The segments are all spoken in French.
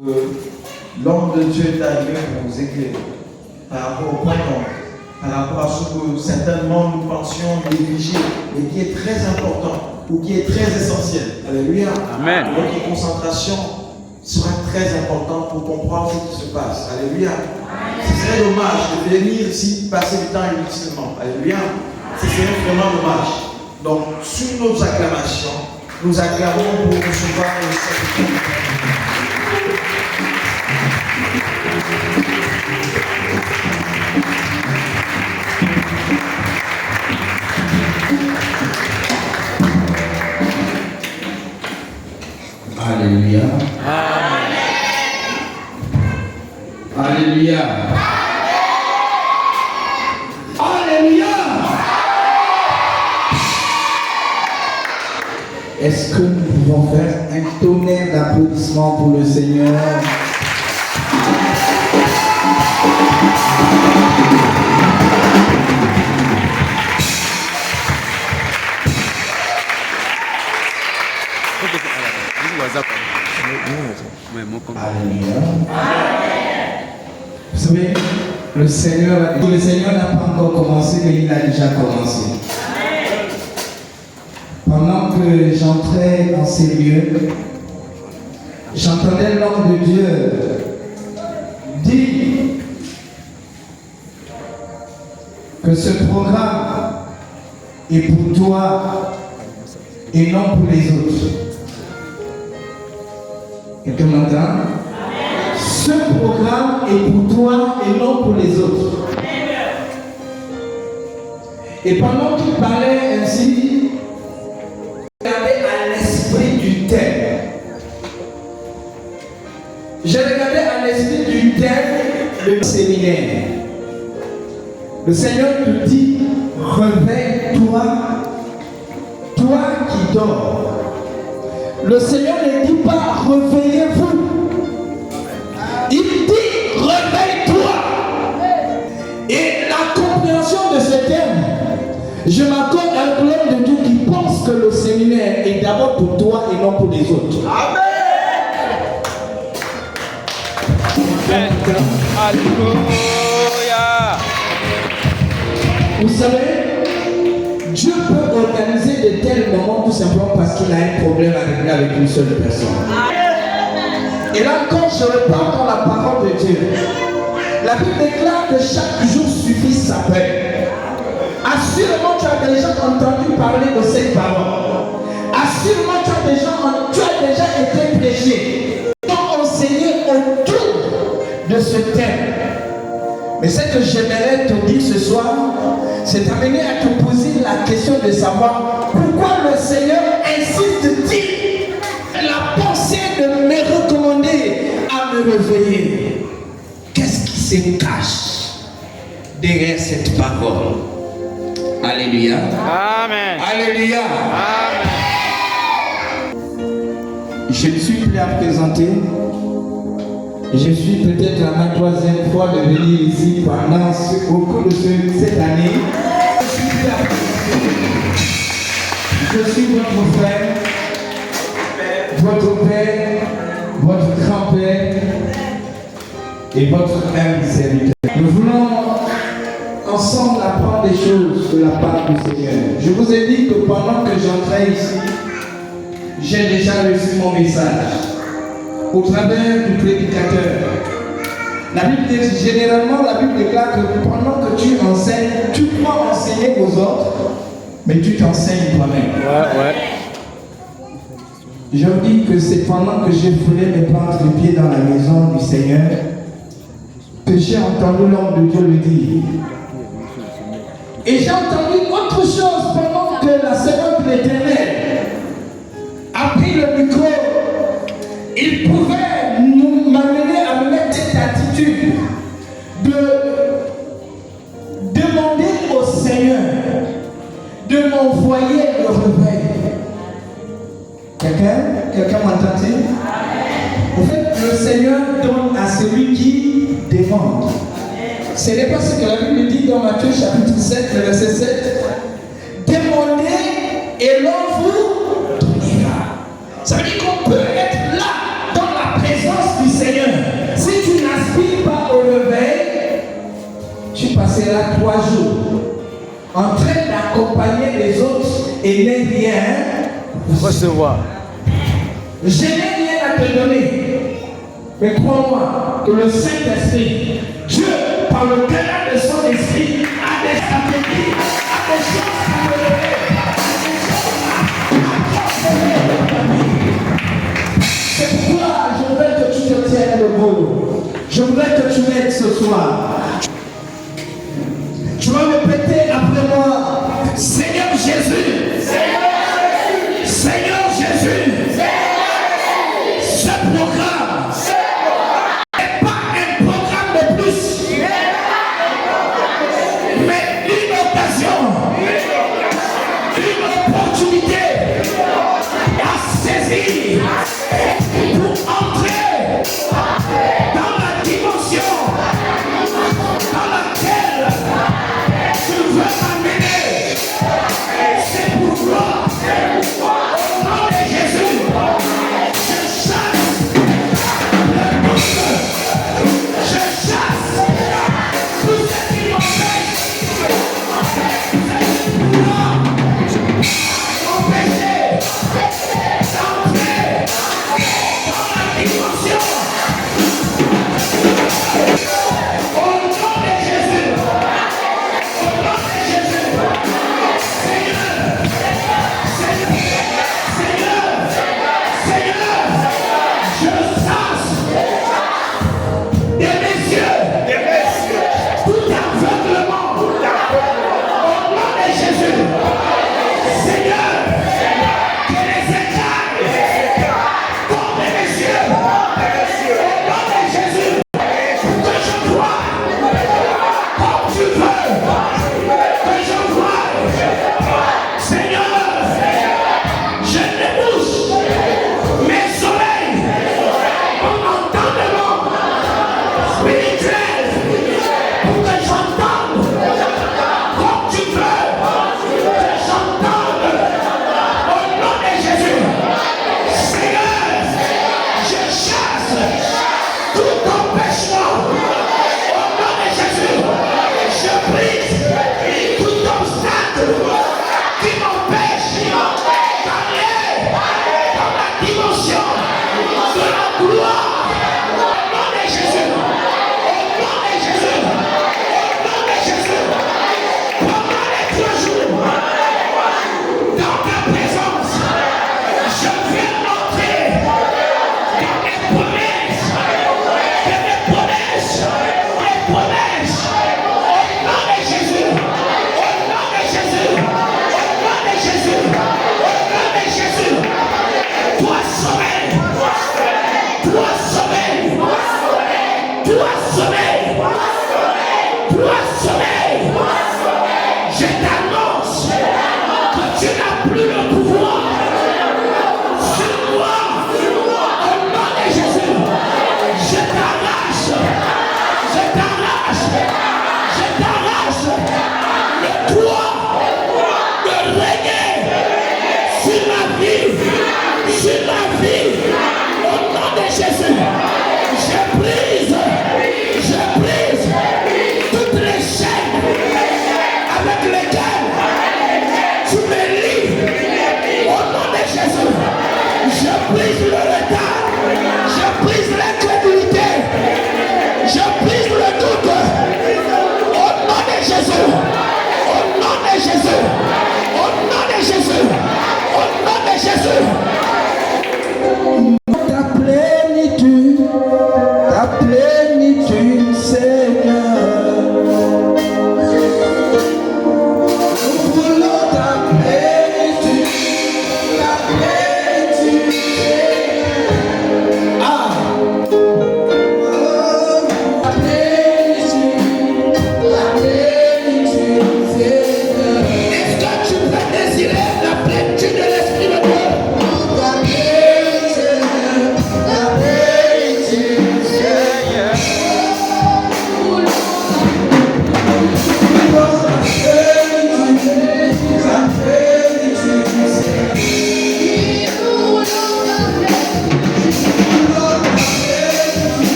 L'homme de Dieu est arrivé pour nous éclairer par rapport au point d'ordre, par rapport à ce que certainement nous pensions négliger, mais qui est très important ou qui est très essentiel. Alléluia. Amen. Votre concentration sera très importante pour comprendre ce qui se passe. Alléluia. Ce serait dommage de venir ici passer du temps inutilement. Alléluia. Ce serait vraiment dommage. Donc, sur nos acclamations, nous acclamons pour recevoir le Saint-Esprit. Alléluia. Amen. Alléluia. Alléluia. Est-ce que nous pouvons faire un tonnerre d'applaudissements pour le Seigneur? Alléluia. Vous savez, le Seigneur n'a pas encore commencé, mais il a déjà commencé. Pendant que j'entrais dans ces lieux, j'entendais l'homme de Dieu dire que ce programme est pour toi et non pour les autres. Quelqu'un m'entend? Ce programme est pour toi et non pour les autres. Et pendant qu'il parlait ainsi, je regardais à l'esprit du thème. Je regardais à l'esprit du thème le séminaire. Le Seigneur te dit, réveille-toi, toi qui dors. Le Seigneur ne dit pas réveillez-vous. Il dit réveille-toi. Et la compréhension de ce terme, je m'accorde à un l'homme de Dieu qui pense que le séminaire est d'abord pour toi et non pour les autres. Amen. Alléluia. Vous savez, Dieu peut organiser de tels moments tout simplement parce qu'il a un problème à régler avec une seule personne. Et là, quand je repars dans la parole de Dieu, la Bible déclare que chaque jour suffit sa paix. Assurément, tu as déjà entendu parler de cette parole. Assurément, tu as déjà été prêché. Donc, enseigné autour de ce thème. Mais ce que j'aimerais te dire ce soir, c'est t'amener à te poser la question de savoir pourquoi le Seigneur insiste-t-il la pensée de me recommander à me réveiller. Qu'est-ce qui se cache derrière cette parole? Alléluia. Amen. Alléluia. Amen. Je me suis prêt à présenter. Je suis peut-être à ma 3e fois de venir ici au cours de cette année. Je suis votre frère, votre père, votre grand-père et votre humble serviteur. Nous voulons ensemble apprendre des choses de la part du Seigneur. Je vous ai dit que pendant que j'entrais ici, j'ai déjà reçu mon message au travers du prédicateur. La Bible dit, généralement, la Bible déclare que pendant que tu enseignes, tu crois enseigner aux autres, mais tu t'enseignes toi-même. Ouais. Je vous dis que c'est pendant que j'ai foulé mes plantes de pied dans la maison du Seigneur que j'ai entendu l'homme de Dieu le dire. Et j'ai entendu autre chose pendant que la servante de l'Éternel a pris le micro. Il pouvait m'amener à me mettre cette attitude de demander au Seigneur de m'envoyer le réveil. Quelqu'un m'entend-il? En fait, le Seigneur donne à celui qui demande. Ce n'est pas ce que la Bible dit dans Matthieu chapitre 7, verset 7. Demandez et l'on vous donnera. Ça veut dire qu'on peut être là dans la présence du Seigneur. passera 3 jours en train d'accompagner les autres et n'est rien recevoir. Je n'ai rien à te donner. Mais crois-moi que le Saint-Esprit, Dieu, par le canal de son esprit, a des stratégies, a des choses à me donner, c'est pourquoi je voudrais que tu te tiennes debout. Je voudrais que tu m'aides ce soir. Tu vas répéter après moi. Seigneur Jésus. Seigneur Jésus. Ce programme n'est pas un programme de plus, mais une occasion, une opportunité à saisir pour entrer dans la dimension dans laquelle tu veux m'amener.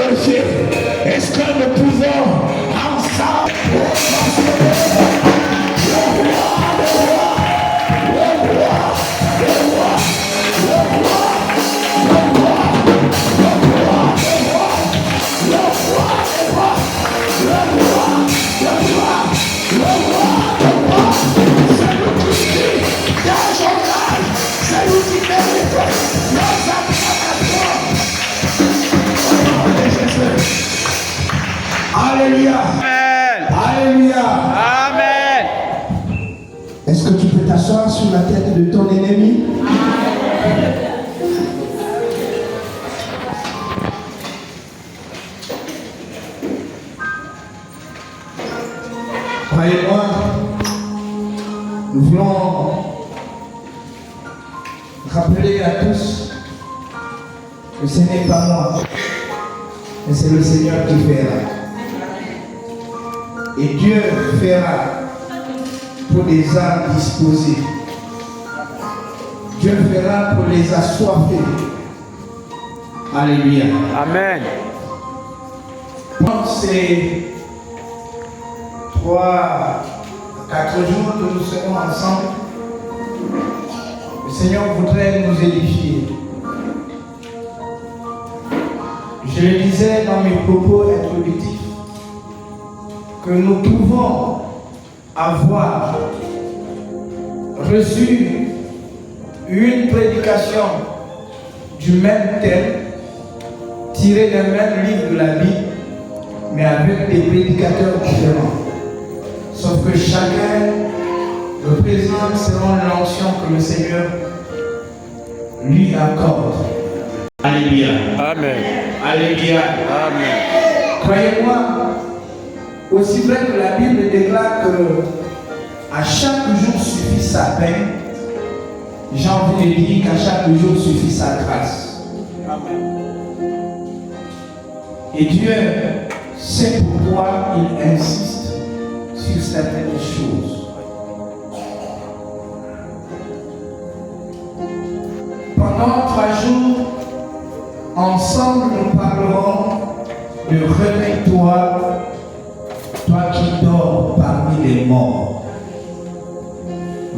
glorifier. Est-ce que nous pouvons ensemble Alléluia. Amen. Alléluia. Amen. Est-ce que tu peux t'asseoir sur la tête de ton ennemi? Croyez-moi, nous voulons rappeler à tous que ce n'est pas moi, mais c'est le Seigneur qui fera. Et Dieu fera pour les âmes disposées. Dieu fera pour les assoiffés. Alléluia. Amen. Pendant ces 3 à 4 jours que nous serons ensemble, le Seigneur voudrait nous édifier. Je le disais dans mes propos introductifs, que nous pouvons avoir reçu une prédication du même thème, tirée d'un même livre de la Bible, mais avec des prédicateurs différents. Sauf que chacun représente selon l'onction que le Seigneur lui accorde. Alléluia. Amen. Alléluia. Amen. Croyez-moi, aussi vrai que la Bible déclare que à chaque jour suffit sa peine, j'ai envie de dire qu'à chaque jour suffit sa grâce. Amen. Et Dieu sait pourquoi il insiste sur certaines choses. Pendant 3 jours, ensemble nous parlerons de réveille-toi, toi qui dors parmi les morts.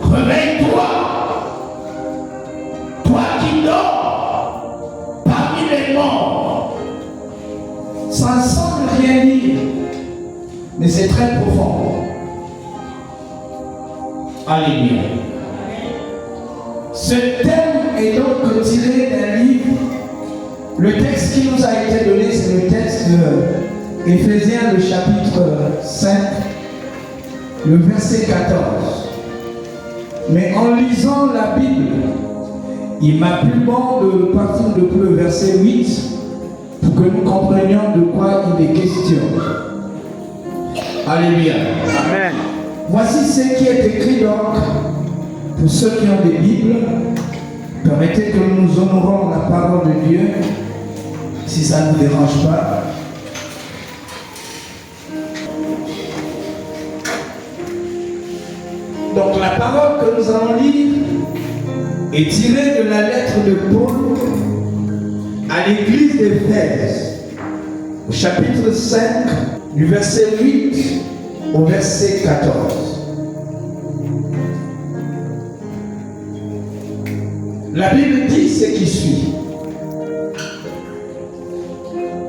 Réveille-toi, toi qui dors parmi les morts. Ça ne semble rien dire, mais c'est très profond. Alléluia. Ce thème est donc tiré d'un livre. Le texte qui nous a été donné, c'est le texte de Éphésiens, le chapitre 5, le verset 14. Mais en lisant la Bible, il m'a plu bon de partir depuis le verset 8 pour que nous comprenions de quoi il est question. Alléluia. Amen. Voici ce qui est écrit donc pour ceux qui ont des Bibles. Permettez que nous honorons la parole de Dieu, si ça ne vous dérange pas. Donc la parole que nous allons lire est tirée de la lettre de Paul à l'église d'Éphèse, au chapitre 5, du verset 8 au verset 14. La Bible dit ce qui suit.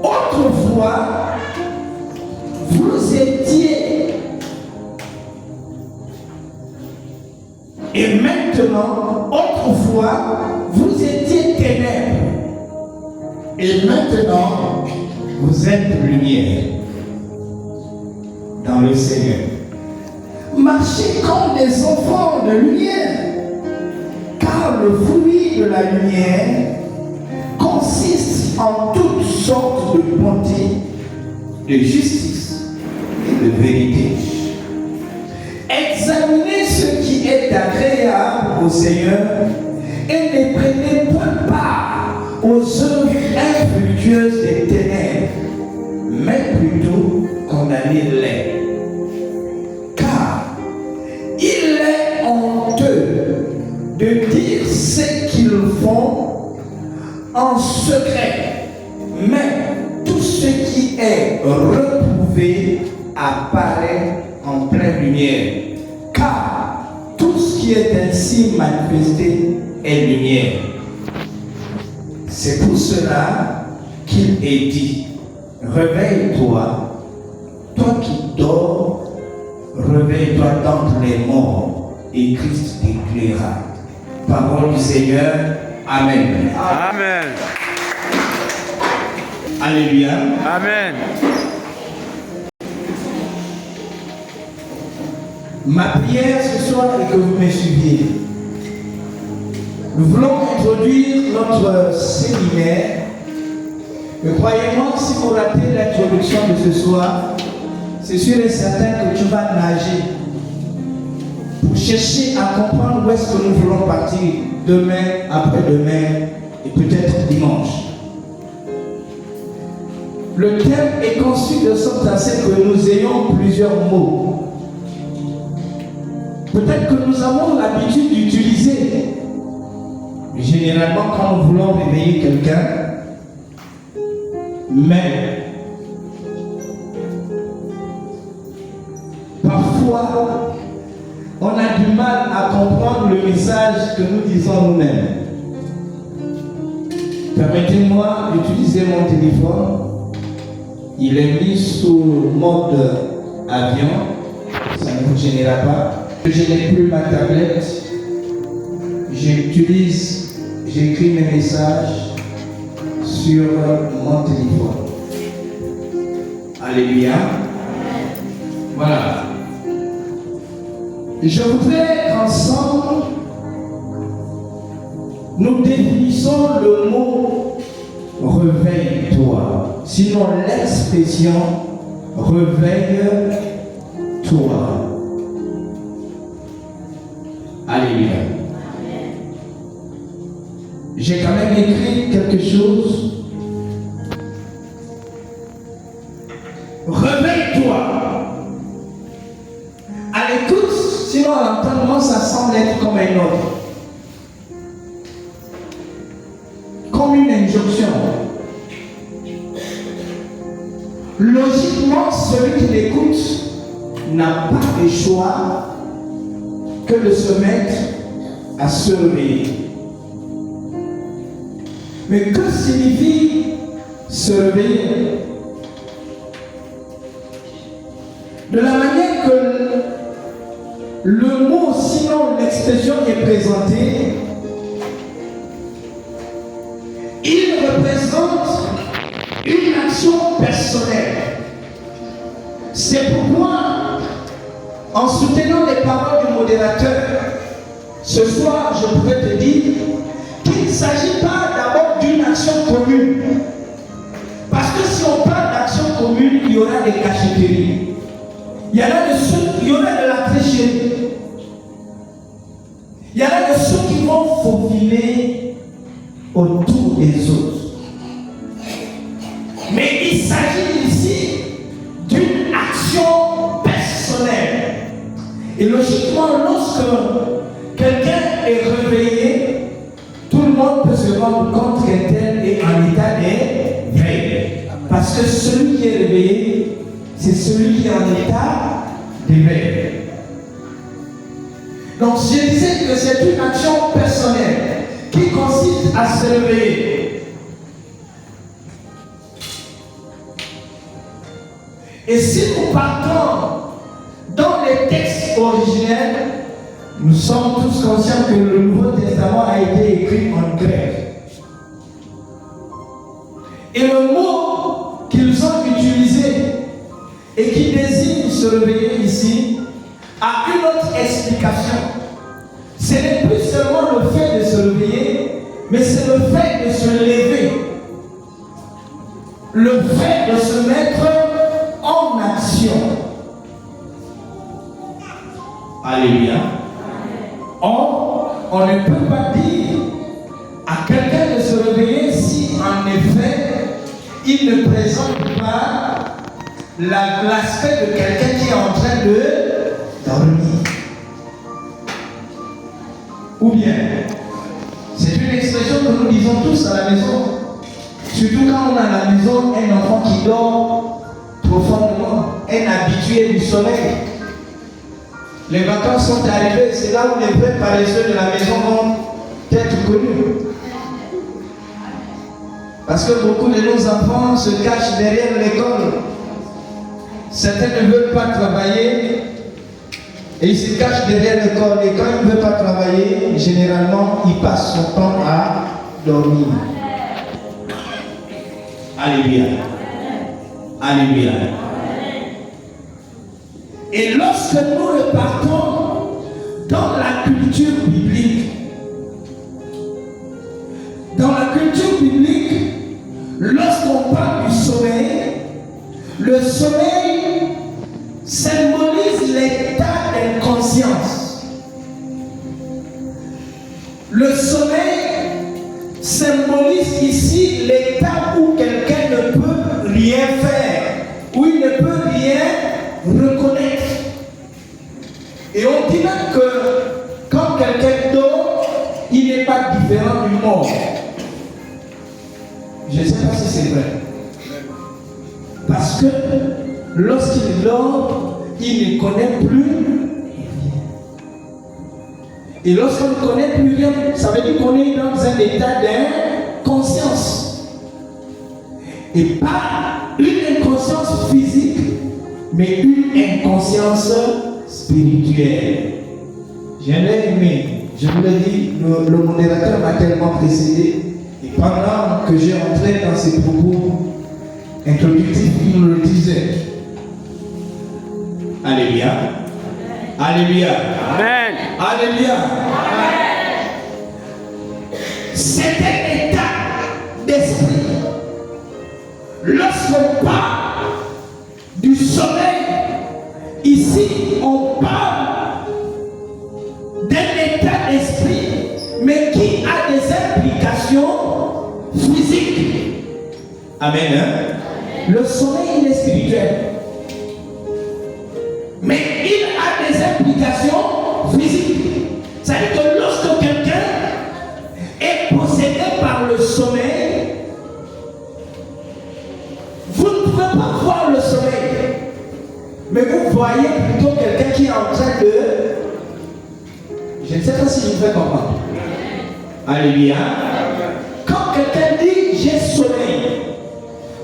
Autrefois, vous étiez, et maintenant, autrefois, vous étiez ténèbres, et maintenant, vous êtes lumière dans le Seigneur. Marchez comme des enfants de lumière, car le fruit de la lumière consiste en toutes sortes de bonté, de justice et de vérité. Examinez ce qui est agréable au Seigneur et ne prenez point part aux œuvres infructueuses des ténèbres, mais plutôt condamnez-les. Car il est honteux de dire ce qu'ils font en secret, mais tous ceux est reprouvé apparaît en pleine lumière. Car tout ce qui est ainsi manifesté est lumière. C'est pour cela qu'il est dit, réveille-toi, toi qui dors, réveille-toi d'entre les morts, et Christ t'éclairera. Parole du Seigneur. Amen. Amen. Alléluia. Amen. Ma prière ce soir est que vous me suiviez. Nous voulons introduire notre séminaire. Mais croyez-moi, si vous ratez l'introduction de ce soir, c'est sûr et certain que tu vas nager pour chercher à comprendre où est-ce que nous voulons partir demain, après-demain et peut-être dimanche. Le thème est conçu de sorte à ce que nous ayons plusieurs mots. Peut-être que nous avons l'habitude d'utiliser, généralement quand nous voulons réveiller quelqu'un, mais parfois on a du mal à comprendre le message que nous disons nous-mêmes. Permettez-moi d'utiliser mon téléphone. Il est mis sous mode avion, ça ne vous gênera pas. Je n'ai plus ma tablette, j'écris mes messages sur mon téléphone. Alléluia. Voilà. Je voudrais qu'ensemble, nous définissons le mot réveille-toi. Sinon, l'expression réveille-toi. Alléluia. J'ai quand même écrit quelque chose. Réveille-toi. À l'écoute, sinon à l'entendement, ça semble être comme un ordre. Comme une injonction. Logiquement, celui qui l'écoute n'a pas de choix que de se mettre à se réveiller. Mais que signifie se réveiller? De la manière que le mot, sinon l'expression est présentée, il représente une action personnelle. C'est pourquoi, en soutenant les paroles du modérateur, ce soir, je pourrais te dire qu'il ne s'agit pas d'abord d'une action commune. Parce que si on parle d'action commune, il y aura des cachotteries. Il y aura de la tricherie. Il y aura de ceux qui vont faufiler autour des autres. Mais il s'agit ici d'une action personnelle. Et logiquement, lorsque quelqu'un est réveillé, tout le monde peut se rendre compte qu'un tel est en état d'éveil. Parce que celui qui est réveillé, c'est celui qui est en état d'éveil. Donc je disais que c'est une action personnelle qui consiste à se réveiller. Et si nous partons dans les textes originels, nous sommes tous conscients que le Nouveau Testament a été écrit en grec. Et le mot qu'ils ont utilisé et qui désigne se réveiller ici a une autre explication. Ce n'est plus seulement le fait de se réveiller, mais c'est le fait de se lever. Le fait de se mettre en action. Alléluia. Or, on ne peut pas dire à quelqu'un de se réveiller si en effet il ne présente pas l'aspect de quelqu'un qui est en train de dormir. Ou bien, c'est une expression que nous disons tous à la maison. Surtout quand on a à la maison un enfant qui dort, habitués du soleil. Les vacances sont arrivées, c'est là où les vrais paresseux de la maison vont être connus. Parce que beaucoup de nos enfants se cachent derrière l'école. Certains ne veulent pas travailler et ils se cachent derrière l'école. Et quand ils ne veulent pas travailler, généralement, ils passent son temps à dormir. Alléluia. Alléluia. Et lorsque nous repartons dans la culture biblique, lorsqu'on parle du sommeil, le sommeil symbolise l'état d'inconscience. Le sommeil symbolise ici l'état où quelqu'un ne peut rien faire, où il ne peut rien reconnaître. Et on dit même que quand quelqu'un dort, il n'est pas différent du mort. Je ne sais pas si c'est vrai. Parce que lorsqu'il dort, il ne connaît plus rien. Et lorsqu'on ne connaît plus rien, ça veut dire qu'on est dans un état d'inconscience. Et pas une inconscience physique, mais une inconscience spirituelle. J'aimerais aimé, je vous l'ai dit, le modérateur m'a tellement précédé. Et pendant que j'ai entré dans ces propos introductifs, il nous le disait. Alléluia. Alléluia. Amen. Alléluia. C'est un état d'esprit. Lorsqu'on parle du sommeil, ici on parle d'un état d'esprit, mais qui a des implications physiques. Amen. Hein? Le sommeil, il est spirituel. Mais il a des implications physiques. C'est-à-dire que lorsque quelqu'un est possédé par le sommeil, vous ne pouvez pas voir le sommeil, mais vous voyez plutôt quelqu'un qui est en train de... Je ne sais pas si je me fais comprendre. Alléluia. Quand quelqu'un dit j'ai sommeil,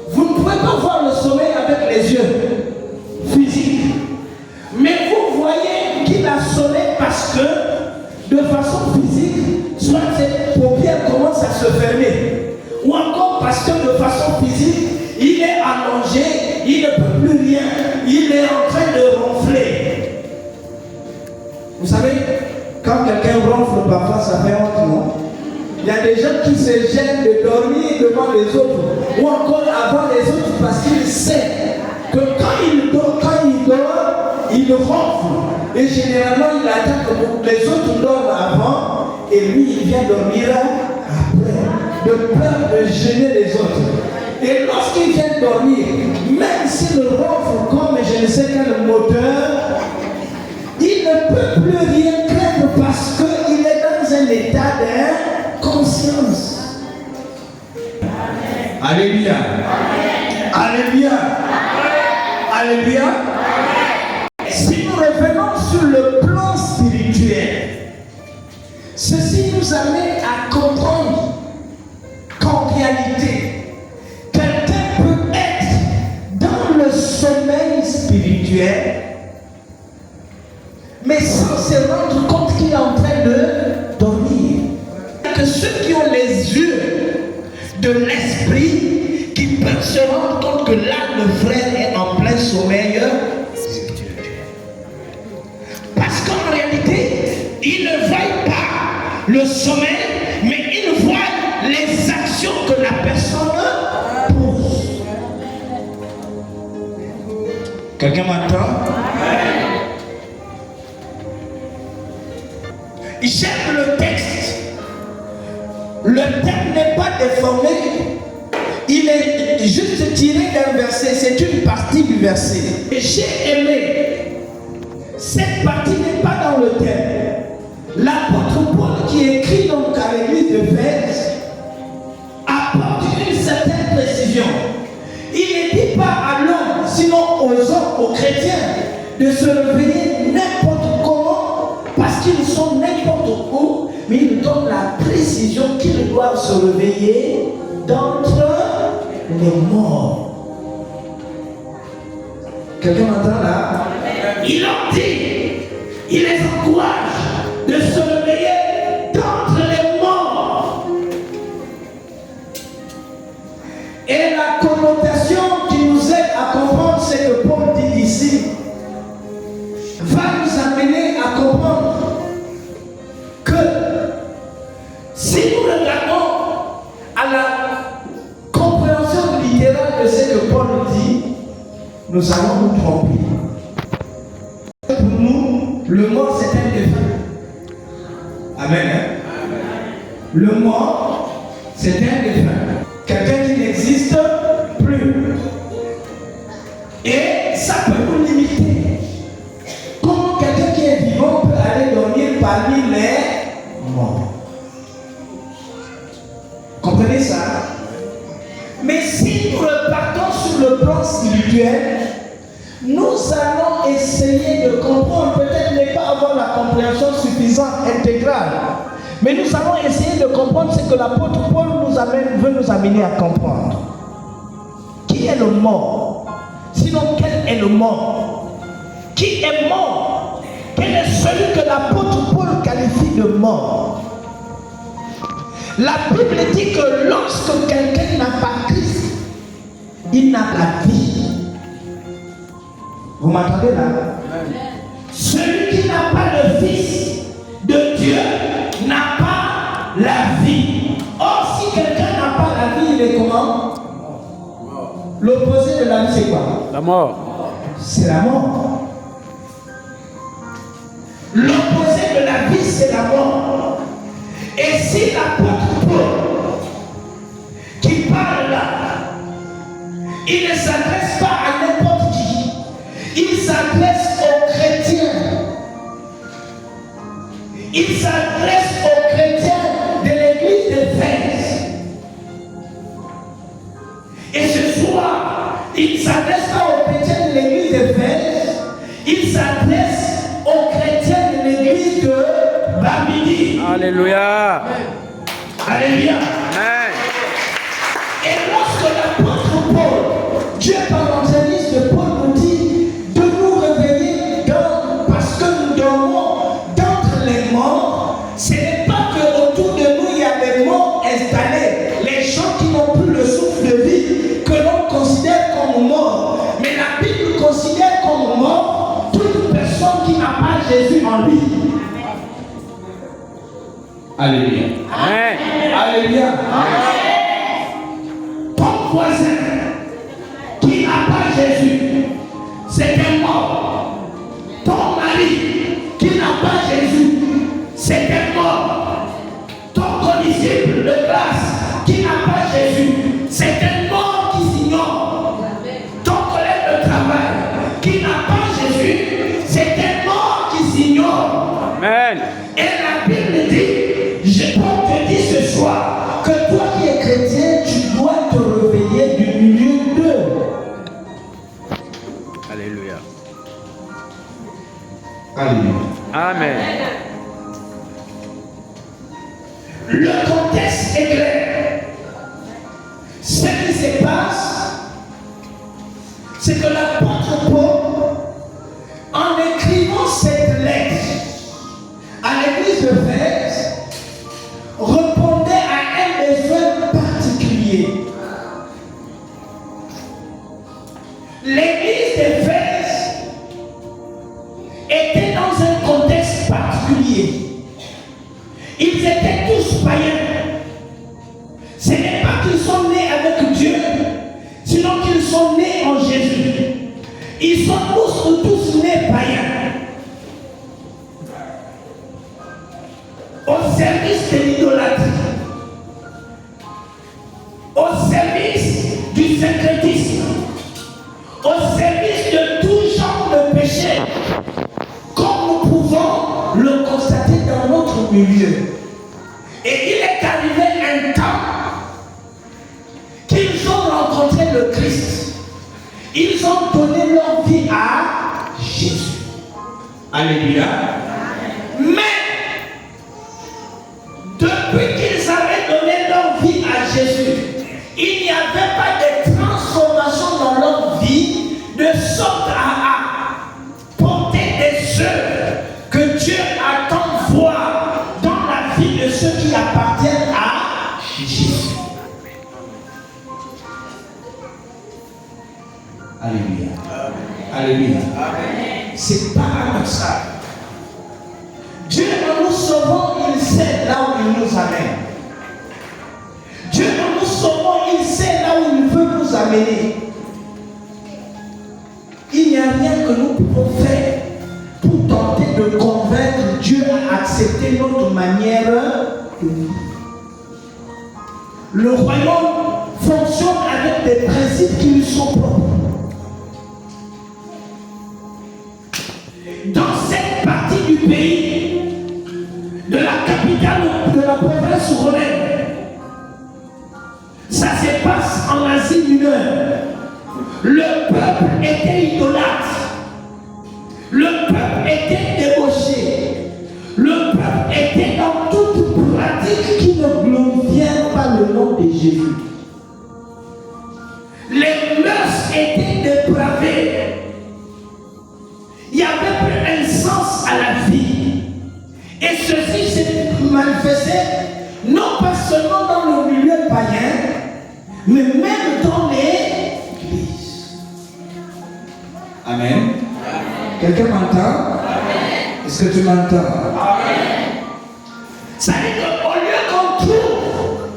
vous ne pouvez pas voir le sommeil avec les yeux physiques, mais vous voyez qu'il a sommeil parce que de façon physique, soit ses paupières commencent à se fermer, ou encore parce que de façon physique, il est allongé, il ne peut plus rien, il est en train de ronfler. Vous savez, quand quelqu'un ronfle parfois, ça fait honte, non? Il y a des gens qui se gênent de dormir devant les autres, ou encore avant les autres, parce qu'ils savent que quand il dort, il ronfle. Et généralement, il attend que les autres dorment avant, et lui, il vient dormir après, de peur de gêner les autres. Et lorsqu'il vient dormir, même s'il ronfle comme je ne sais quel moteur, il ne peut plus rien craindre parce qu'il est dans un état d'inconscience. Alléluia. Alléluia. Alléluia. Si nous revenons sur le plan spirituel, ceci nous amène à comprendre qu'en réalité, quelqu'un peut être dans le sommeil spirituel, mais sans se rendre compte qu'il est en train de dormir. Que ceux qui ont les yeux de l'esprit, qui peuvent se rendre compte que là, le frère est en plein sommeil spirituel. Parce qu'en réalité, il ne voit pas le sommeil, mais il voit les actions que la personne pose. Quelqu'un m'entend? J'aime le texte. Le thème n'est pas déformé. Il est juste tiré d'un verset. C'est une partie du verset. Et j'ai aimé. Cette partie n'est pas dans le thème. L'apôtre Paul qui écrit donc à l'église d'Éphèse apporte une certaine précision. Il ne dit pas à l'homme, sinon aux hommes, aux chrétiens, de se réveiller n'importe comment, parce qu'ils sont n'importe où, mais ils donnent la précision qu'ils doivent se réveiller d'entre les morts. Quelqu'un m'entend là? Il leur dit, il les encourage de se réveiller d'entre les morts. Et la connotation qui nous aide à comprendre ce que Paul dit ici va nous amener à comprendre que si nous regardons à la compréhension littérale de ce que Paul dit, nous allons nous tromper. Pour nous, le mort c'est un défunt. Amen. Le mort c'est un défunt. Quelqu'un qui n'existe plus. Et ça peut nous limiter. Comment quelqu'un qui est vivant peut aller dormir parmi les morts? Comprenez ça? Mais si nous repartons sur le plan spirituel, nous allons essayer de comprendre, peut-être ne pas avoir la compréhension suffisante, intégrale, mais nous allons essayer de comprendre ce que l'apôtre Paul veut nous amener à comprendre. Qui est le mort? Sinon, quel est le mort? Qui est mort? Quel est celui que l'apôtre Paul qualifie de mort? La Bible dit que lorsque quelqu'un n'a pas Christ, il n'a pas la vie. Vous m'entendez là? Celui qui n'a pas le Fils de Dieu n'a pas la vie. Or, si quelqu'un n'a pas la vie, il est comment? L'opposé de la vie, c'est quoi? La mort. C'est la mort. L'opposé de la vie, c'est la mort. Et si l'apôtre Paul qui parle là, il ne s'adresse pas à n'importe qui, il s'adresse aux chrétiens. Il s'adresse aux chrétiens de l'église d'Éphèse. Et ce soir, il ne s'adresse pas aux chrétiens de l'église d'Éphèse, il s'adresse aux chrétiens de l'église de Bamidi. Alléluia. Alléluia. Amen. Et lorsque l'apôtre Paul, Dieu par l'entremise de Paul nous dit de nous réveiller parce que nous dormons d'entre les morts, ce n'est pas qu'autour de nous il y a des morts installés, les gens qui n'ont plus le souffle de vie, que l'on considère comme morts. Mais la Bible considère comme mort toute personne qui n'a pas Jésus en lui. Alléluia. Amen. Alléluia. Ton voisin qui n'a pas Jésus, c'est un mort. Ton mari qui n'a pas Jésus, c'est un mort. Ton condisciple de classe qui n'a pas Jésus, c'est un mort qui s'ignore. Ton collègue de travail qui n'a pas Jésus, c'est un mort qui s'ignore. Amen. Et la Bible dit, Paul te dit ce soir que toi qui es chrétien, tu dois te réveiller du milieu d'eux. Alléluia. Alléluia. Amen. Le contexte est clair. Ce qui se passe, c'est que l'apôtre Paul, en écrivant cette lettre à l'église d'Éphèse, répondait à un besoin particulier. L'église d'Éphèse était dans un contexte particulier. Ils étaient tous païens. Ce n'est pas qu'ils sont nés avec Dieu, sinon qu'ils sont nés en Jésus. Ils sont tous nés païens. Au service de l'idolâtrie, au service du syncrétisme, au service de tout genre de péché, comme nous pouvons le constater dans notre milieu. Et il est arrivé un temps qu'ils ont rencontré le Christ. Ils ont donné leur vie à Jésus. Alléluia. Mais, depuis qu'ils avaient donné leur vie à Jésus, il n'y avait pas de transformation dans leur vie, de sorte à porter des œuvres que Dieu attend voir dans la vie de ceux qui appartiennent à Jésus. Alléluia. Alléluia. C'est paradoxal. Dieu, en nous sauvant, il sait là où il nous amène. Dieu, en nous sauvant, il sait là où il veut nous amener. Il n'y a rien que nous pouvons faire pour tenter de convaincre Dieu à accepter notre manière de vivre. Le royaume fonctionne avec des principes qui lui sont propres. Dans cette partie du pays, de la capitale de la province romaine, ça se passe en Asie mineure. Le peuple était idolâtre. Le peuple était débauché. Le peuple était dans toute pratique qui ne glorifiait pas le nom de Jésus. Les mœurs étaient dépravées. Il n'y avait plus un sens à la vie. Et ceci s'est manifesté non pas seulement dans le milieu païen, mais même dans l'église. Amen. Quelqu'un m'entend? Est-ce que tu m'entends? Amen. Ça veut dire qu'au lieu qu'on trouve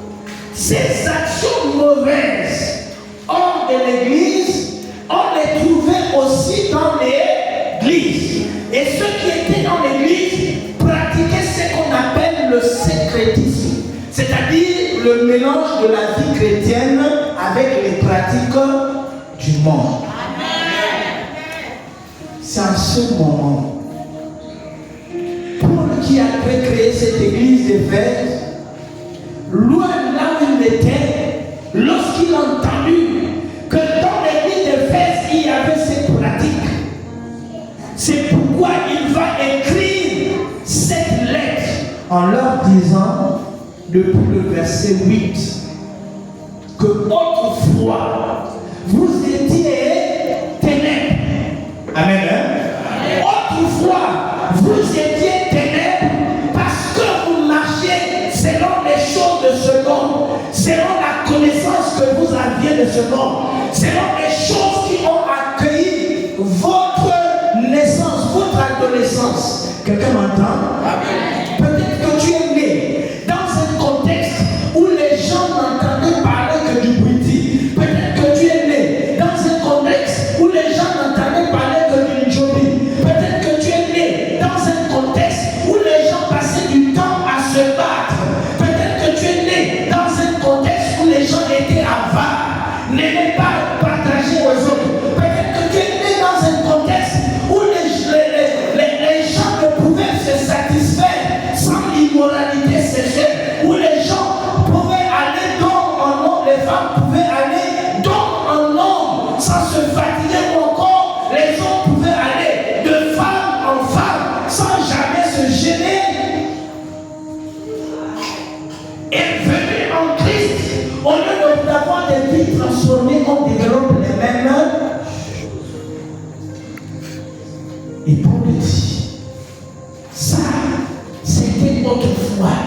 ces actions mauvaises hors de l'église, on les trouvait aussi dans l'église. Et ceux qui étaient dans l'église pratiquaient ce qu'on appelle le syncrétisme, c'est-à-dire le mélange de la vie chrétienne avec les pratiques du monde. C'est en ce moment, Paul qui a créé cette église d'Éphèse, loin là où il était, lorsqu'il a entendu que dans l'église d'Éphèse il y avait ces pratiques, c'est pourquoi il va écrire cette lettre en leur disant, depuis le verset 8, que autrefois vous étiez ténèbres. Amen. Autrefois vous étiez ténèbres parce que vous marchiez selon les choses de ce monde, selon la connaissance que vous aviez de ce monde, selon les choses qui ont accueilli votre naissance, votre adolescence. Quelqu'un m'entend? Peut-être que tu es né dans un contexte où les gens n'entendaient parler que du bruiti. Peut-être que tu es né dans un contexte où les gens n'entendaient parler que du jobi. Peut-être que tu es né dans un contexte où les gens passaient du temps à se battre. Peut-être que tu es né dans un contexte où les gens étaient avares, n'aimaient pas partager aux autres. Peut-être que tu es né dans un contexte où les gens ne pouvaient se satisfaire sans l'immoralité sexuelle, où les gens pouvaient aller d'homme en homme, les femmes pouvaient aller d'homme en homme sans se fatiguer, ou encore les hommes pouvaient aller de femme en femme sans jamais se gêner. Et venir en Christ, au lieu d'avoir des vies transformées, on développe les mêmes. Et Paul dit, ça, c'était autrefois.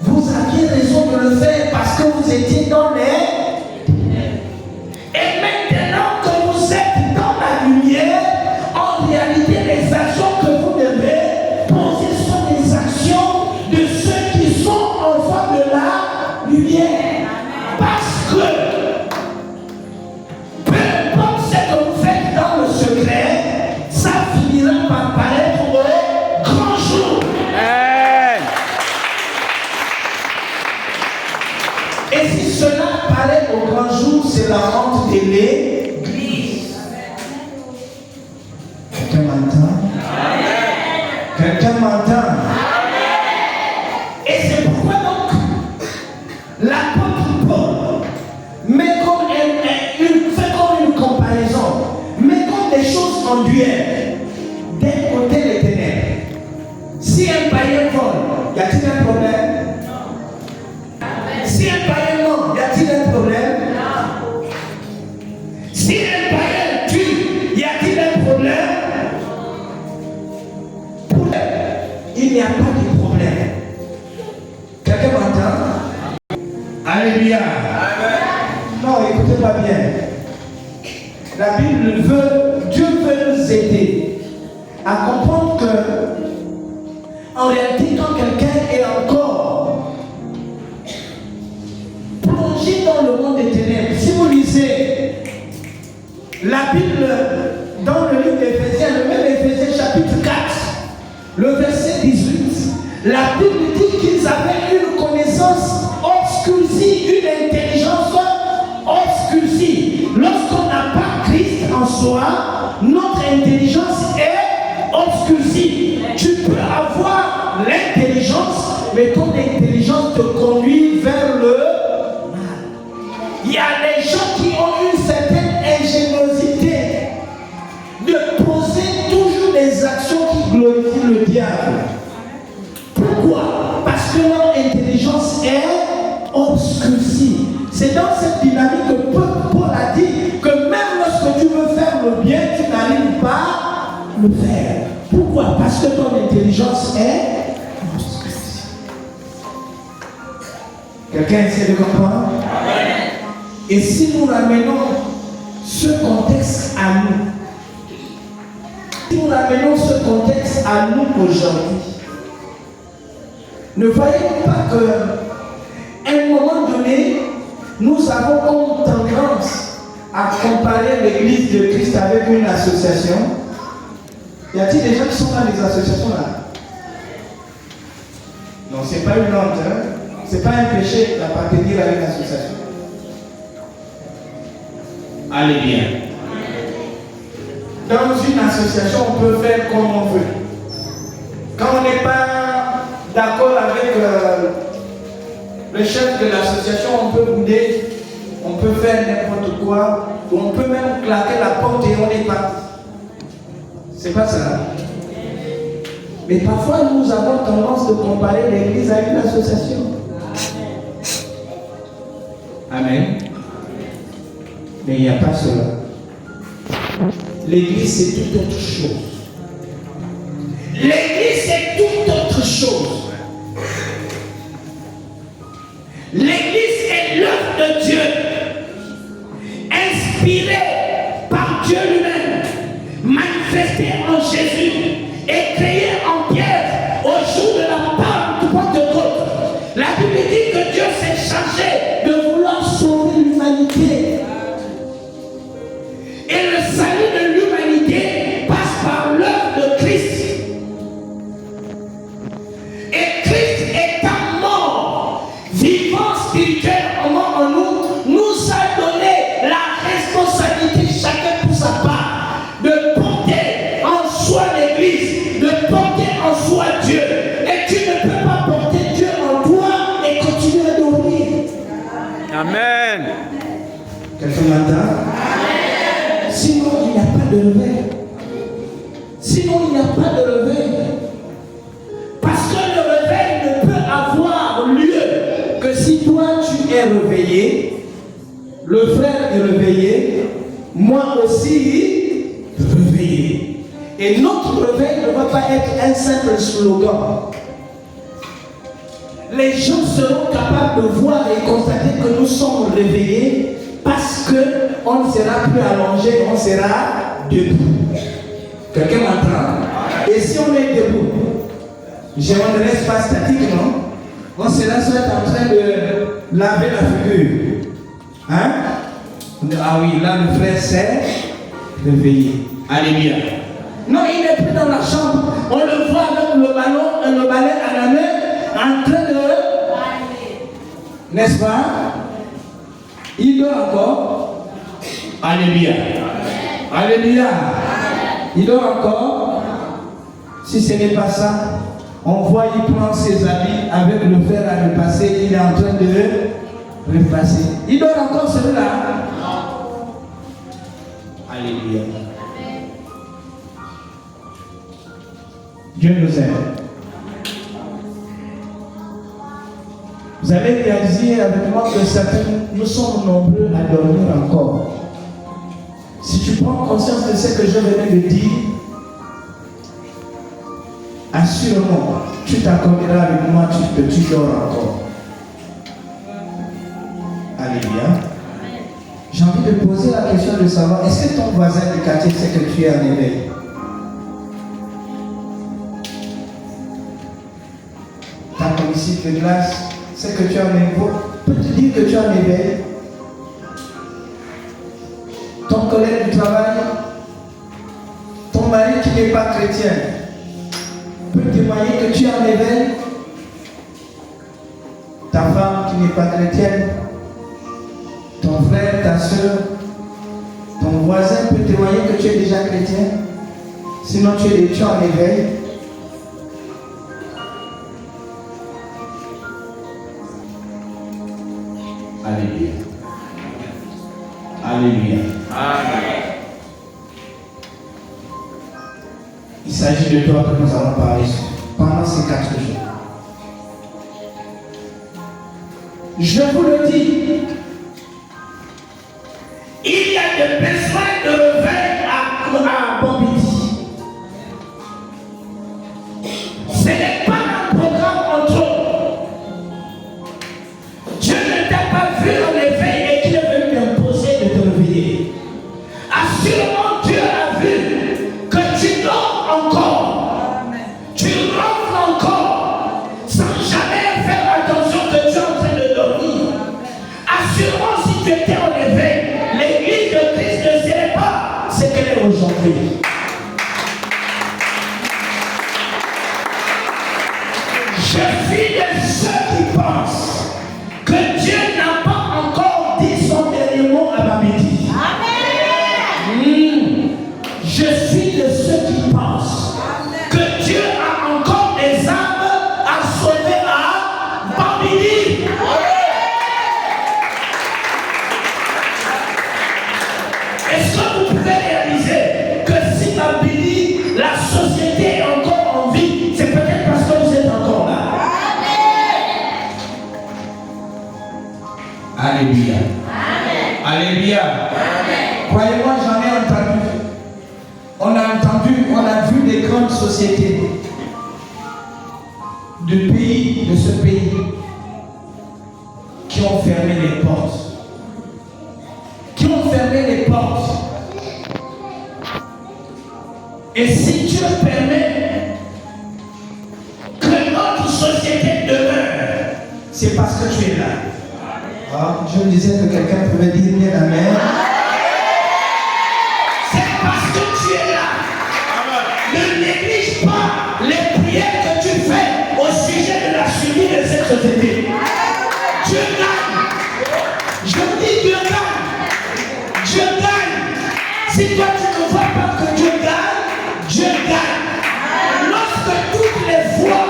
Vous aviez raison de le faire parce que vous étiez dans les... Et maintenant que vous êtes dans la lumière, en réalité, les actions que vous devez poser sont des actions de ceux qui sont enfants de la lumière. Parce que, peu importe ce que vous faites dans le secret, ça finira par paraître au grand jour. Amen. Et si cela paraît au grand jour, c'est la honte de l'église. Quelqu'un m'entend? Quelqu'un m'entend? Et c'est pourquoi donc l'apôtre Paul met comme fait comme une comparaison, met comme des choses en duel. un païen tue, y a-t-il un problème? Il n'y a pas de problème. Quelqu'un m'entend? Alléluia. Non, écoutez pas bien. La Bible veut, Dieu veut nous aider à comprendre que, en réalité, quand quelqu'un est encore plongé dans le monde des ténèbres, si vous lisez la Bible dans le livre d'Éphésiens, le même Éphésiens chapitre 4, le verset 18, la Bible dit qu'ils avaient une connaissance obscurcie, une intelligence obscurcie. Lorsqu'on n'a pas Christ en soi, notre intelligence est obscurcie. Tu peux avoir l'intelligence, mais ton intelligence te conduit vers le mal. Il y a des gens qui ont une certaine ingéniosité de poser toujours des actions qui glorifient le diable. Pourquoi? Parce que leur intelligence est obscurcie. C'est dans cette dynamique que Paul a dit que même lorsque tu veux faire le bien, tu n'arrives pas à le faire. Pourquoi? Parce que ton intelligence est obscurcie. Quelqu'un essaie de comprendre? Et si nous ramenons ce contexte à nous, si nous ramenons ce contexte à nous aujourd'hui, ne voyez-vous pas qu'à un moment donné, nous avons comme tendance à comparer l'église de Christ avec une association? Y a-t-il des gens qui sont dans les associations là? Non, c'est pas une honte, hein? C'est pas un péché d'appartenir à une association. Allez bien. Dans une association, on peut faire comme on veut. Quand on n'est pas d'accord avec le chef de l'association, on peut bouder, on peut faire n'importe quoi, ou on peut même claquer la porte et on est parti. C'est pas ça. Mais parfois, nous avons tendance de comparer l'église à une association. Amen. Mais il n'y a pas cela. L'église, c'est toute autre chose. L'église, c'est toute autre chose. L'église est l'œuvre de Dieu, inspirée par Dieu lui-même, manifestée en Jésus et créée en Pierre au jour de la Pentecôte. La Bible dit que Dieu s'est chargé de vouloir sauver l'humanité. Et le salut de l'humanité passe par l'œuvre de Christ. Et Christ étant mort, vivant spirituellement en nous, nous a donné la responsabilité, chacun pour sa part, de porter en soi l'Église, de porter en soi Dieu. Et tu ne peux pas porter Dieu en toi et continuer à dormir. Amen. Quelqu'un m'entend? Sinon, il n'y a pas de réveil. Sinon, il n'y a pas de réveil. Parce que le réveil ne peut avoir lieu que si toi tu es réveillé, le frère est réveillé, moi aussi réveillé. Et notre réveil ne va pas être un simple slogan. Les gens seront capables de voir et constater que nous sommes réveillés parce qu'on ne sera plus allongé, on sera debout. Quelqu'un m'entend? Et si on est debout, on ne reste pas statique, non? On sera soit en train de laver la figure. Hein? Ah oui, là le frère s'est réveillé. Alléluia. Non, il n'est plus dans la chambre. On le voit avec le balai à la main, en train de... N'est-ce pas? Il dort encore. Alléluia. Alléluia. Il dort encore. Si ce n'est pas ça, on voit, il prend ses habits avec le fer à repasser. Il est en train de repasser. Il dort encore celui-là. Alléluia. Dieu nous aime. Vous allez réaliser avec moi que certains, nous sommes nombreux à dormir encore. Si tu prends conscience de ce que je venais de dire, assurément, tu t'accorderas avec moi, tu dors encore. Alléluia. J'ai envie de poser la question de savoir, est-ce que ton voisin du quartier sait que tu es en éveil? Ta commissaire de glace sait que tu es en éveil? Peut te dire que tu es en éveil? Ton collègue du travail, ton mari qui n'est pas chrétien, peut témoigner que tu es en éveil? Ta femme qui n'est pas chrétienne, ton frère, ta soeur, ton voisin peut témoigner que tu es déjà chrétien? Sinon tu es en éveil. Alléluia. Alléluia. Amen. Il s'agit de toi que nous allons parler pendant ces 4 jours. Je vous le dis, il y a des besoins de réveil à Bobiti. Ce n'est pas un programme entre eux. Dieu ne t'a pas vu en éveil et qu'il est venu t'imposer de te réveiller. Assurément, Dieu a vu que tu dors encore. Tu ronfles encore sans jamais faire attention que tu es en train de dormir. Assurément, si tu étais en éveil, l'église de Christ ne serait pas ce qu'elle est aujourd'hui. Je suis de ceux qui pensent que Dieu n'a pas encore dit son dernier mot à Bamidi. Amen. Je suis de ceux qui pensent que Dieu a encore des âmes à sauver à Bamidi. Est-ce que vous pouvez réaliser que si Bamidi, la société est encore en vie, c'est peut-être parce que vous êtes encore là? Alléluia. Amen. Alléluia. Amen. Croyez-moi, j'en ai entendu. On a vu des grandes sociétés de ce pays qui ont fermé les portes. Et si Dieu permet que notre société demeure, c'est parce que tu es là. Ah, je me disais que quelqu'un pouvait dire bien amen. C'est parce que tu es là. Ne néglige pas les prières que tu fais au sujet de la survie de cette société. Dieu gagne. Je vous dis Dieu gagne. Dieu gagne. Si toi tu ne vois pas que Dieu gagne, Dieu gagne. Lorsque toutes les fois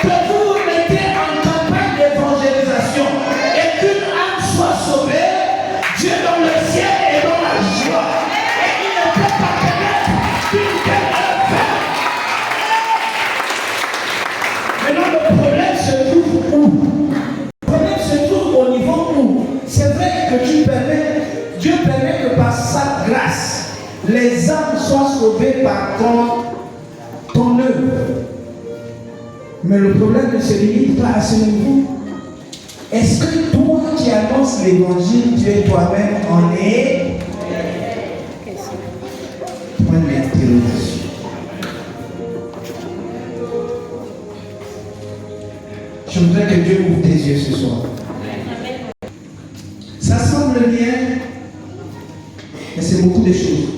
que vous vous mettez en campagne d'évangélisation et qu'une âme soit sauvée, Dieu dans le ciel est dans la joie. Et il ne peut pas permettre qu'une telle œuvre fasse. Maintenant le problème se trouve où? Le problème se trouve au niveau où? C'est vrai que Dieu permet que par sa grâce, les âmes soient sauvées par ton œuvre. Mais le problème ne se limite pas à ce niveau. Est-ce que toi qui annonces l'évangile, tu es toi-même en est? Point d'interrogation. Je voudrais que Dieu ouvre tes yeux ce soir. Ça semble bien, mais c'est beaucoup de choses.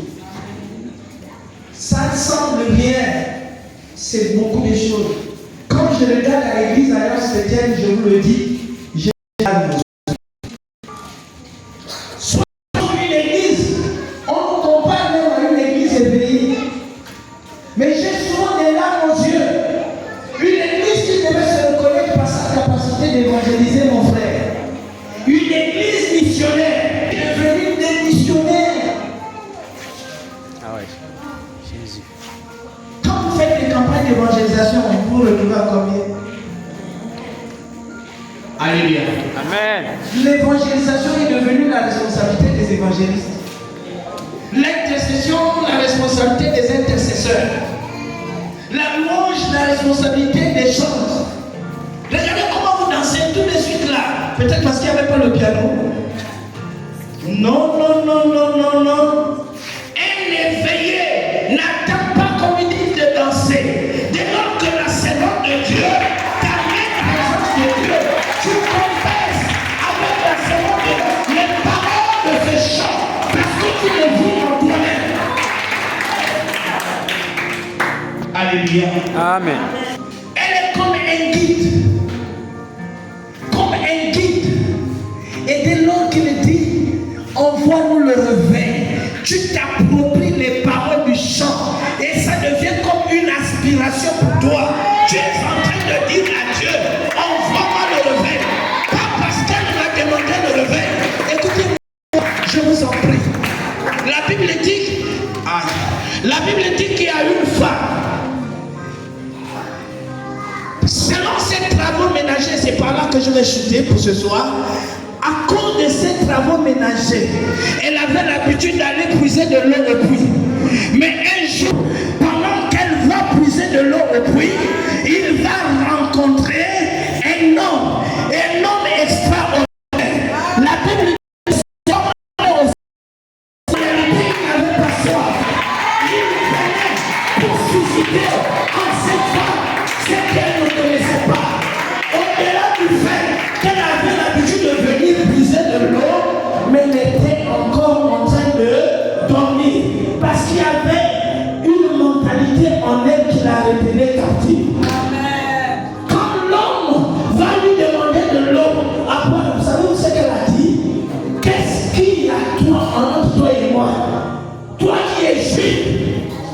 Ça semble bien, c'est beaucoup de choses. Quand je regarde à l'église Alliance chrétienne, je vous le dis, j'ai hâte de soit une église, on nous compare même à une église éveillée. Mais j'ai souvent des larmes aux yeux. Une église qui devait se reconnaître par sa capacité d'évangéliser mon frère. Une église missionnaire, devenue des missionnaires. Ah ouais, Jésus. Quand vous faites des campagnes d'évangélisation, vous retrouvez à combien? Alléluia. Amen. L'évangélisation est devenue la responsabilité des évangélistes. Les responsabilité des intercesseurs. La louange, la responsabilité des chants. Regardez comment vous dansez tout de suite là. Peut-être parce qu'il n'y avait pas le piano. Non, non, non, non, non, non. Un éveillé n'attend pas qu'on lui dise de danser. Dès lors que la séance de Dieu t'amène à la présence de Dieu, tu confesses avec la séance de Dieu les paroles de ce chant. Parce que tu les vis en toi-même. Alléluia. Amen. Elle est comme un guide. Comme un guide. Et dès lors qu'il dit, envoie-nous le réveil, tu t'appropries les paroles du chant. Et ça devient comme une aspiration pour toi. Tu es en train de dire à Dieu, envoie-moi le réveil. Pas parce qu'elle m'a demandé le réveil. Écoutez-moi, je vous en prie. La Bible dit qu'il y a une femme. Selon ses travaux ménagers, c'est par là que je vais chuter pour ce soir. À cause de ses travaux ménagers, elle avait l'habitude d'aller puiser de l'eau au puits. Mais un jour, pendant qu'elle va puiser de l'eau au puits, il va rencontrer un homme extraordinaire. La Bible dit qu'il n'avait pas soif. Il venait pour susciter en cette femme ce qu'elle ne connaissait pas. Au-delà du fait qu'elle avait l'habitude de venir puiser de l'eau, mais elle était encore en train de dormir. Parce qu'il y avait une mentalité en elle qui la retenait captive. Quand l'homme va lui demander de l'eau, après, vous savez ce qu'elle a dit? Qu'est-ce qu'il y a toi entre toi et moi? Toi qui es juif,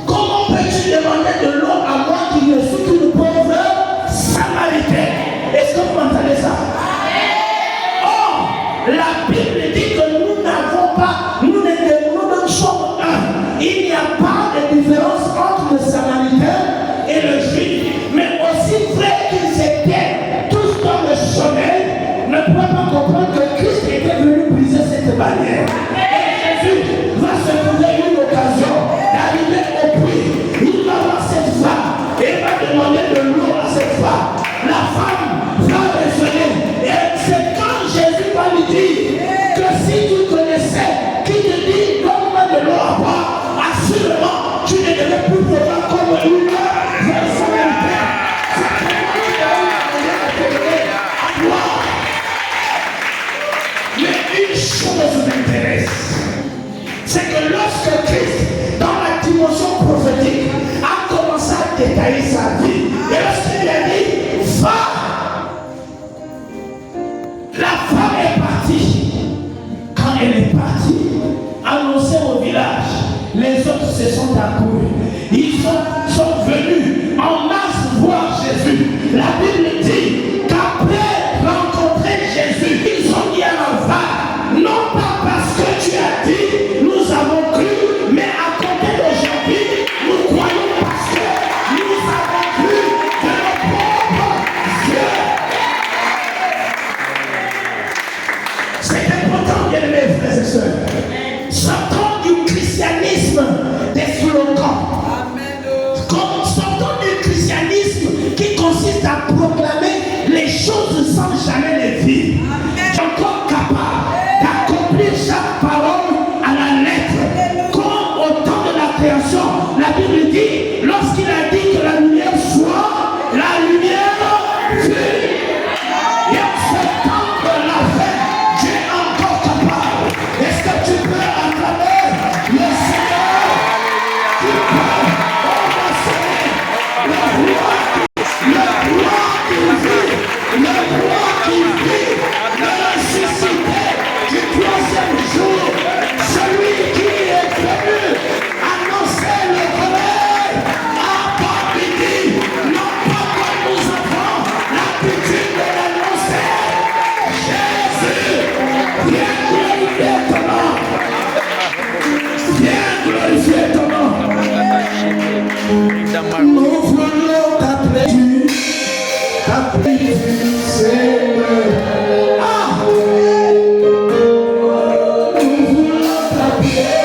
comment peux-tu demander de l'eau à moi qui ne suis qu'une pauvre samaritaine? Est-ce que vous entendez ça? Or, la Bible dit que nous n'avons pas, nous sommes un. Il n'y a pas de différence entre le samaritain et le juif. Mais aussi vrai qu'ils étaient tous dans le sommeil, ne pouvaient pas comprendre que Christ était venu briser cette barrière. Et Jésus va se trouver une occasion d'arriver au puits. Il va voir cette femme et va demander de l'eau à cette femme. La femme va raisonner. Et c'est quand Jésus va lui dire que si tu connaissais, qui te dit donne-moi de l'eau à boire, assurément tu ne devais plus pouvoir comme une vraie samaritaine. C'est vraiment à boire. Mais une chose m'intéresse, c'est que lorsque Christ, dans la dimension prophétique, a commencé à détailler sa vie, et lorsqu'il a dit, va, la femme est partie. Quand elle est partie, annoncée au village, les autres se sont accourus. Ils sont venus en masse voir Jésus. La Bible dit qu'après rencontrer Jésus, ils ont dit à la femme, non pas parce que tu as dit, nous avons cru, mais à côté d'aujourd'hui, nous croyons parce que nous avons cru de nos propres yeux. C'est important, bien aimés frères et sœurs. Sortons du christianisme des slogans. Sortons du christianisme qui consiste à proclamer les choses sans jamais les vivre. Encore capable d'accomplir chaque parole à la lettre. Comme au temps de la création, la Bible dit, lorsqu'il a dit que la lumière soit, la lumière fut. Et en ce temps de la fin, Dieu est encore capable. Est-ce que tu peux acclamer le Seigneur? Tu peux embrasser le roi qui vit, le roi qui vit, le ressuscité du troisième jour, celui qui est venu annoncer le réveil à part midi, non pas comme nous avons l'habitude de l'annoncer. Jésus, viens glorifier ton nom. Viens glorifier ton nom. Nous voulons t'appeler Seigneur. Ah! Nous voulons t'appeler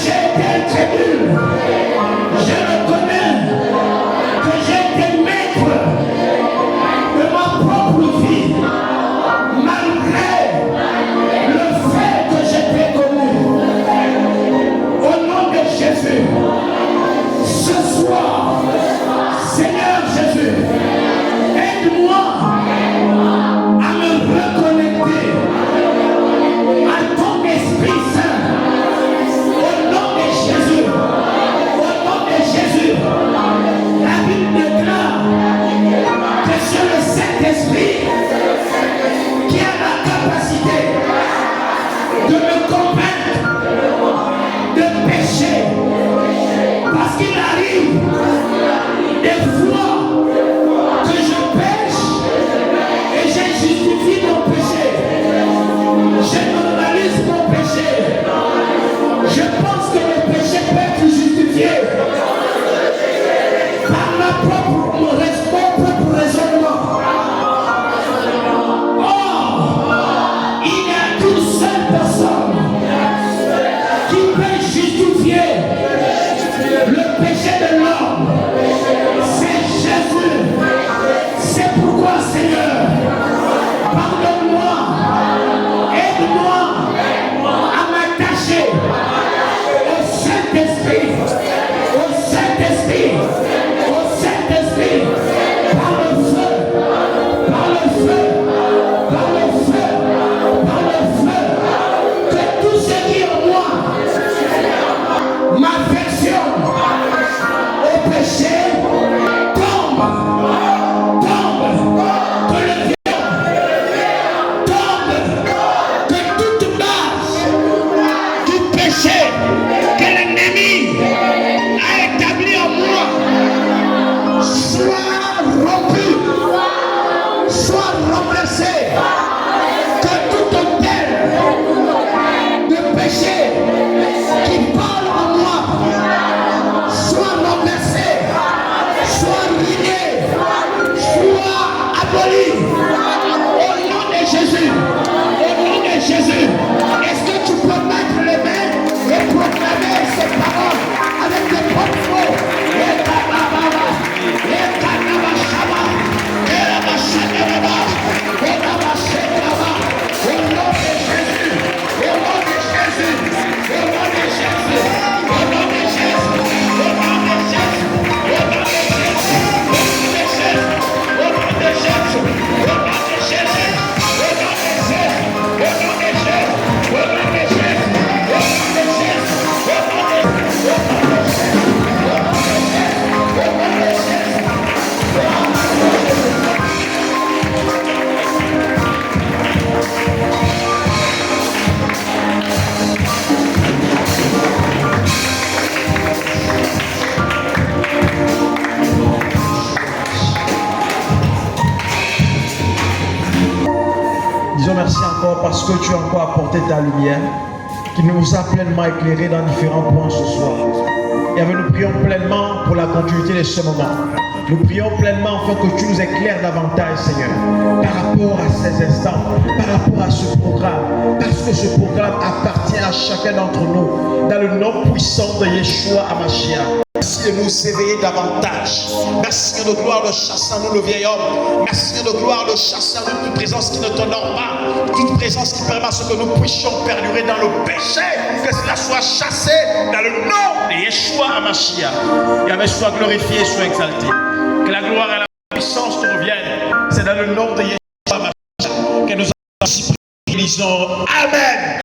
j'ai été incrédule. Je reconnais que j'ai été maître de ma propre vie, malgré le fait que j'étais connu. Au nom de Jésus, ce soir, Seigneur Jésus, aide-moi à me reconnecter à ton Esprit Saint. Au nom de Jésus, au nom de Jésus, la Bible déclare que c'est le Saint-Esprit qui a la capacité de me convaincre de pécher. Parce qu'il arrive des fois que je pêche et je justifie mon péché. Je normalise mon péché. Je pense que le péché peut être justifié par mon propre raisonnement. Or, il y a qu'une seule personne qui peut justifier le péché de l'homme. C'est Jésus. C'est pourquoi, Seigneur, pardonne-moi, aide-moi à m'attacher au Saint-Esprit, au Saint-Esprit, au Saint-Esprit, par le feu, par le feu, par le feu, par le feu, que tout ce qui est en moi m'affectionne au péché, tombe, que le viol tombe, que toute base du péché que l'ennemi a établi en moi soit rompue, soit remplacée, que tout hôtel de péché qui parle en moi soit renversé, soit ruiné, soit aboli. Au nom de Jésus, au nom de Jésus, est-ce que tu peux mettre les mains et proclamer ces paroles avec tes propres mots? Au nom de Jésus, au nom de Jésus, au nom de Jésus, au nom de Jésus, au nom de Jésus, au nom de Jésus, au nom de Jésus, au nom de Jésus, au nom de Jésus, au nom de Jésus, au nom de Jésus, au nom de Jésus, au nom de Jésus, au nom de Disons merci encore parce que tu as encore apporté ta lumière, qui nous a pleinement éclairés dans différents points ce soir. Et avec nous prions pleinement pour la continuité de ce moment. Nous prions pleinement afin que tu nous éclaires davantage, Seigneur, par rapport à ces instants, par rapport à ce programme, parce que ce programme appartient à chacun d'entre nous, dans le nom puissant de Yeshua HaMashiach. Merci de nous éveiller davantage. Merci de gloire de chasser en nous le vieil homme. Merci de gloire de chasser en nous toute présence qui ne t'honore pas, toute présence qui permet à ce que nous puissions perdurer dans le péché, que cela soit chassé dans le nom de Yeshua HaMashiach. Yahweh soit glorifié, soit exalté. Que la gloire et la puissance te reviennent. C'est dans le nom de Yeshua HaMashiach que nous disons Amen.